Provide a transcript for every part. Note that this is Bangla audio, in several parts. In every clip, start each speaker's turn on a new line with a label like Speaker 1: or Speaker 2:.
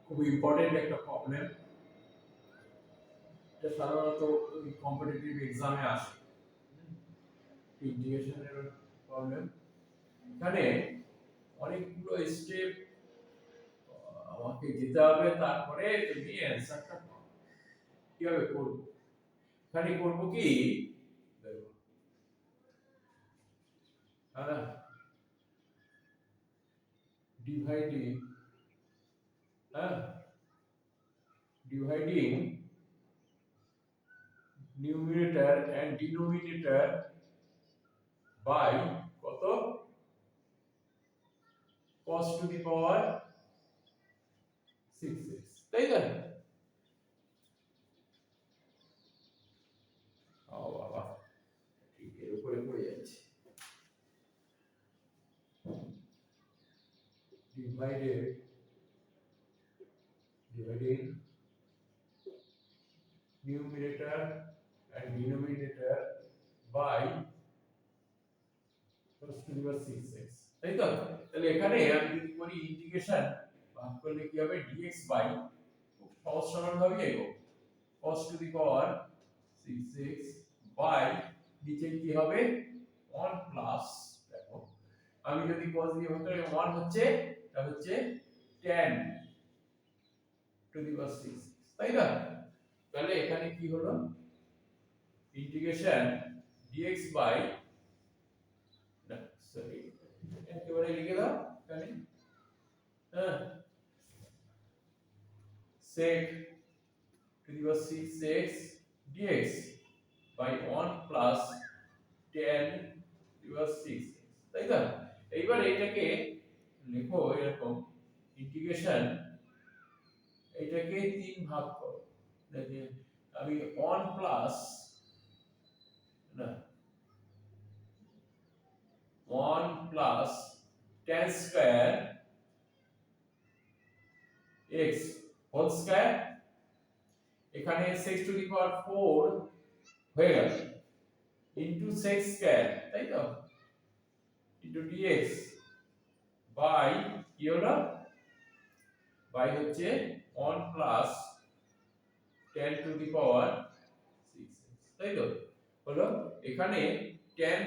Speaker 1: খুব ইম্পর্টেন্ট একটা প্রবলেম। এটা সাধারণত কম্পিটিটিভ এক্সামে আসে, ইন্টিগ্রেশনের প্রবলেম। এখানে অনেকগুলো স্টেপ আমাকে যেতে হবে, তারপরে তুমি অ্যানসারটা কিভাবে করবো। এখানে করবো কি, দেখো ডিভাইডিং, হ্যাঁ dividing numerator and denominator by কত cos to the power 6x, তাই না? ও বাবা, ঠিক এর উপরে পড়ে যাচ্ছে। dividing numerator and denominator by cos to the power 6x, তাই তো? তাহলে এখানে আমি যদি করি ইন্টিগ্রেশন, ভাগ করলে কি হবে, dx বাই, খুব সহজ সরল ভাবে এগো, cos to the power 6x by, নিচে কি হবে 1 প্লাস, দেখো আমি যদি cos দিয়ে ভাগ করি 1 হচ্ছে, এটা হচ্ছে tan to the power 6, তাই না? তাহলে এখানে কি হলো, ইন্টিগ্রেশন dx বাই, সরি একেবারে লিখে দাও এখানে, হ্যাঁ sec to the power 6x dx by 1 plus tan to the power 6x, তাই না? এইবার এটাকে লেখো এরকম, ইন্টিগ্রেশন এটাকে 3 ভাগ করো, দেখে আমি 1 প্লাস, না 1 plus tan square x whole square, এখানে 6 টু দি পাওয়ার 4 হয়ে গেল, ইনটু sec স্কয়ার, তাই তো, ইনটু dx বাই কি হলো, বাই হচ্ছে 1 plus tan two the power 6, তাই তো হলো। এখানে tan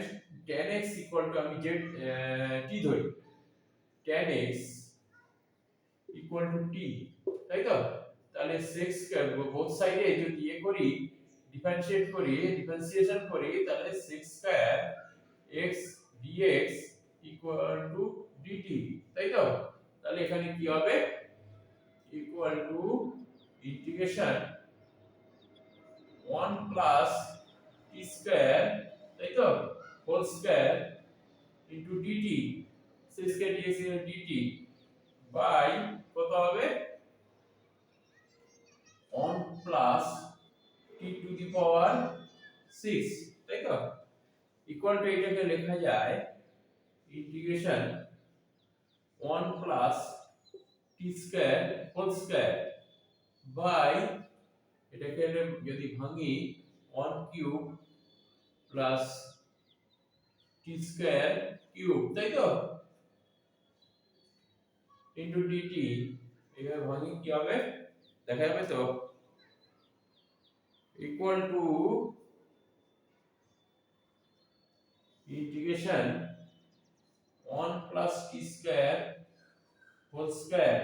Speaker 1: x ইকুয়াল টু, আমি যে t ধরি, tan x equal to t, তাই তো? তাহলে sec স্কয়ার বোথ সাইডে যদি করি, ডিফারেন্সিয়েশন করি, তাহলে sec square x dx equal to dt, তাই তো? তাহলে এখানে কি হবে, equal to integration 1 plus t square, তাই তো, whole square into dt, sec square dx dt by কত হবে, 1 plus t to the power 6, তাই তো? ইকুয়াল টু, এটাকে লেখা যায় integration 1 plus t square whole square by, এটাকে যদি ভাঙি 1 cube plus t square cube, তাই তো, ইনটু dt, এভাবে ভাঙি কি হবে দেখা যাবে তো, equal to integration 1 plus t square whole square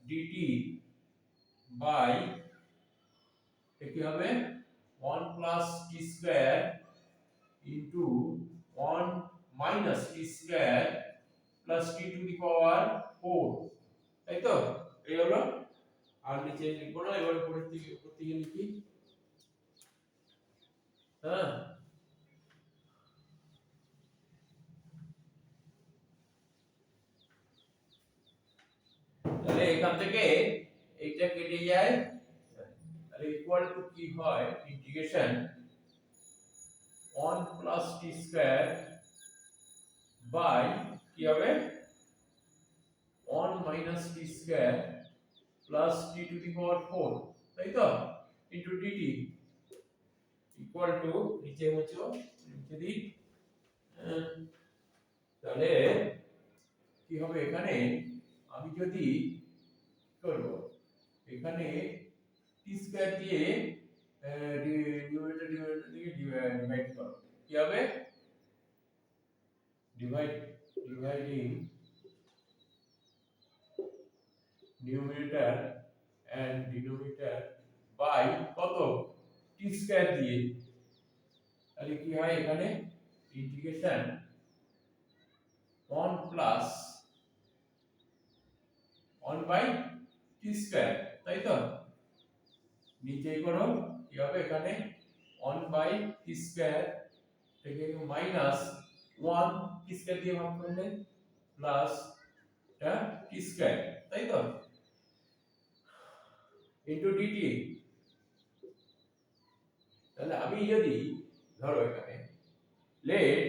Speaker 1: dt by, কি হবে 1 plus t square into 1 minus t square plus t to the power 4, তাই তো? এই হলো, আর নিচে লিখবো না, এবার উপরের দিকে লিখি, হ্যাঁ তাহলে এখান থেকে এইটা কেটে যায়, তাহলে ইকুয়াল টু কি হয়, integration 1 plus t square by কি হবে 1 minus t square plus t to the power 4, তাই তো, ইনটু dt ইকুয়াল টু, নিচে মুছো, লিখে দিই, তাহলে কি হবে, এখানে আমি যদি করব স্কয়ার দিয়ে ডিনোমিনেটর দিয়ে ডিভাইড করো, কি হবে dividing numerator and denominator by কত টি স্কয়ার দিয়ে, তাহলে কি হয় এখানে integration 1 plus 1 by T square, তাই তো নিচেই করো কি হবে এখানে 1 বাই টি স্কয়ার থেকে মাইনাস 1 টি স্কয়ার দিয়ে ভাগ করলে প্লাস টি স্কয়ার, তাই তো ইনটু ডিটি। তাহলে আমি যদি ধরো এখানে let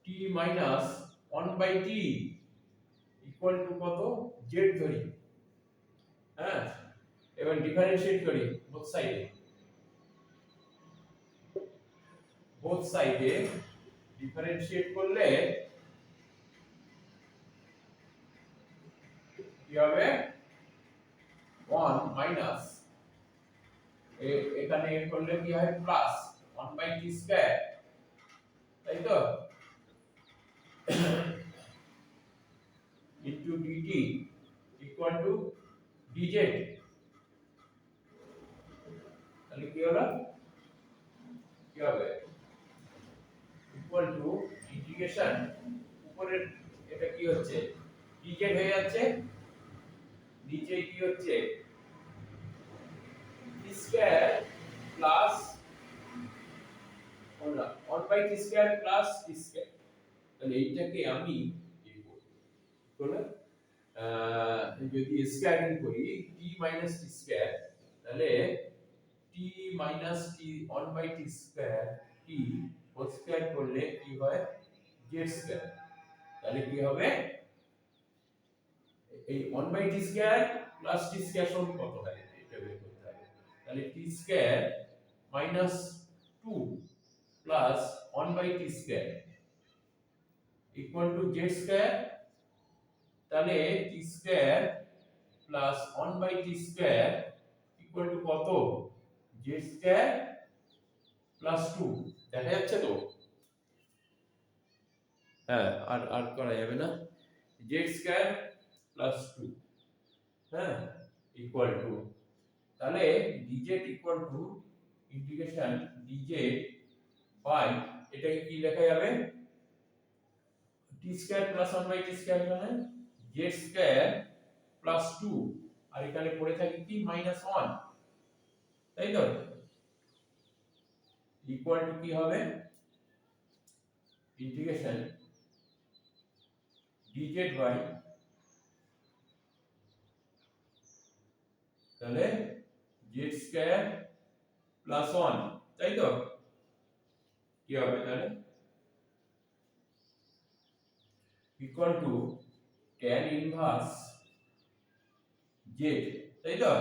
Speaker 1: t minus 1 by t equal to কত জেড ধরি, হ্যাঁ এবার ডিফারেন্সিয়েট করি বোথ সাইডে ডিফারেন্সিয়েট করলে কি হবে 1 মাইনাস এখানে করলে কি হয় প্লাস 1 বাই টি স্কয়ার, তাই তো into dt equal to dz, তাহলে কি হলো কি হবে ইকুয়াল টু ইন্টিগ্রেশন উপরের এটা কি হচ্ছে ডিজেড হয়ে যাচ্ছে, নিচে কি হচ্ছে T square plus 1 by T square plus T square. তাহলে এইটাকে আমি করলে যদি স্কয়ারিং করি টি মাইনাস টি স্কয়ার, তাহলে T minus T 1 by T square T whole square করলে কি হয় জেড স্কয়ার, তাহলে কি হবে এই 1 by T square plus T square সমান কত হয় এটা বের করতে হবে, তাহলে T square minus 2 plus 1 by T square equal to Z square, তাহলে T square plus 1 by T square equal to কত জেড স্কয়ার প্লাস 2, দেখা যাচ্ছে তো হ্যাঁ আর করা যাবে না জেড স্কয়ার প্লাস 2, হ্যাঁ ইকুয়াল টু তাহলে dz equal to integration dz by এটাকে কি লেখা যাবে T square plus 1 by T square মানে জেড স্কয়ার প্লাস 2 আর এখানে পড়ে থাকে কি মাইনাস 1, তাই তো ইকুয়াল টু কি হবে ইন্টিগ্রেশন dz বাই তাহলে z স্কয়ার প্লাস 1, তাই তো কি হবে তাহলে equal to tan inverse z, তাই তো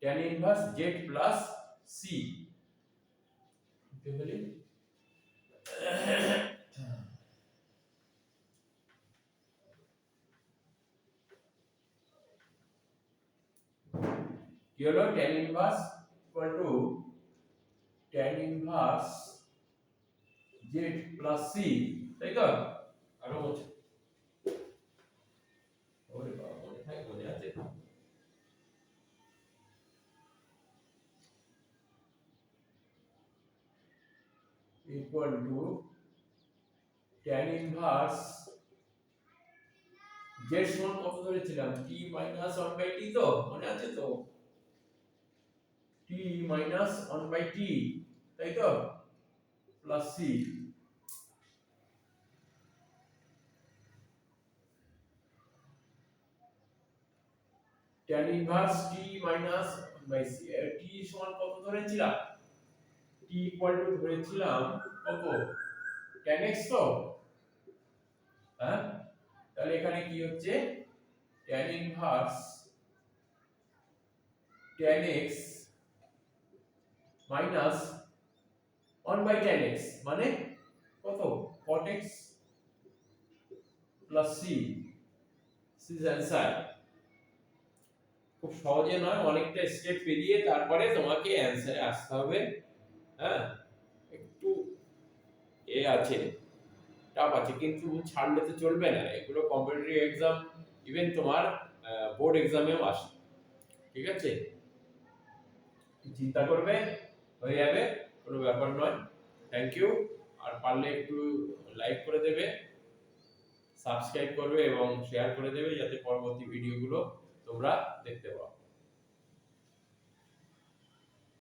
Speaker 1: tan inverse z plus c, তাহলে কি হলো tan inverse equal to tan inverse z plus c, তাই তো আরো হচ্ছে ওরে বাবা মনে থাকে মনে আছে equal to tan inverse z সমান কত ধরেছিলাম t মাইনাস 1 বাই t, তো মনে আছে তো t মাইনাস 1 বাই t, তাই তো plus c, tan inverse t minus 1 by c t সমান কত ধরেছিলাম t ইকুয়াল টু ধরেছিলাম কত tan x, তো হ্যাঁ তাহলে এখানে কি হচ্ছে tan inverse tan x minus 1 by tan x মানে কত cot x plus c, c is answer খুব সহজে নয়, অনেকটা স্টেপ পেরিয়ে তারপরে তোমাকে অ্যান্সারে আসতে হবে। হ্যাঁ, একটু আছে, টাফ আছে, কিন্তু ছাড়লে তো চলবে না। এগুলো কম্পিটিটিভ এক্সাম, ইভেন তোমার বোর্ড এক্সামেও আসে। ঠিক আছে, চিন্তা করবে, হয়ে যাবে, কোনো ব্যাপার নয়। Thank you. আর পারলে একটু লাইক করে দেবে, সাবস্ক্রাইব করবে এবং শেয়ার করে দেবে, যাতে পরবর্তী ভিডিওগুলো তোমরা দেখতে পাও।